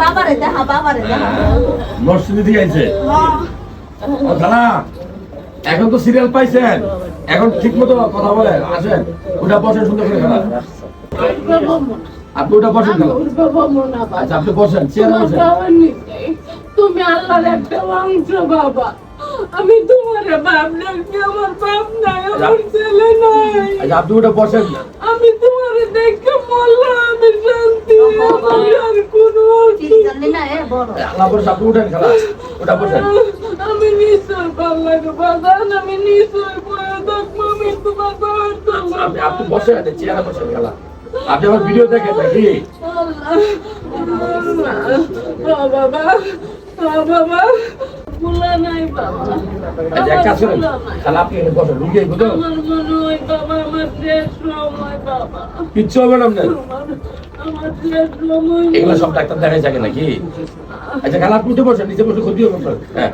বাবারে দেখা বাবারে দেখা মসজিদে দিয়ে আইছে ও খালা এখন তো সিরিয়াল পাইছেন এখন ঠিক মতো কথা বলেন আসেন ওটা বসেন সুন্দর করে খালা আপনি ওটা বসেন খালা আচ্ছা আপনি বসেন চেয়ারে বসেন তুমি আল্লাহর একটা অংশ বাবা আমি তোমারে বাপ ডাকি আমার বাপ নাই আমার ছেলে নাই আচ্ছা আপনি ওটা বসেন আমি তোমারে দেখে মরলাম আমি শান্তি আমি আর কোনো জানি না এ বড় আল্লাহ বসে আপনি উঠেন খালা ওটা বসেন আমি নিশ্চয় পাল্লাকে বাজান আমি নিশ্চয় পড়ে থাকবো আমি তোমার আপনি বসেন চেয়ারে বসেন খালা আপনি আমার ভিডিও দেখেন নাকি বাবা বাবা ভুলা নাই বাবা আচ্ছা এক কাজ করেন খালা আপনি এখানে বসেন রুগী বুঝো আমার মনে হয় বাবা আমার শেষ সময় বাবা কিচ্ছু হবে না আপনার আমার শেষ সময় এগুলো সব ডাক্তার দেখাই থাকে নাকি আচ্ছা খালা আপনি উঠে বসেন নিচে বসে ক্ষতি হবে আপনার হ্যাঁ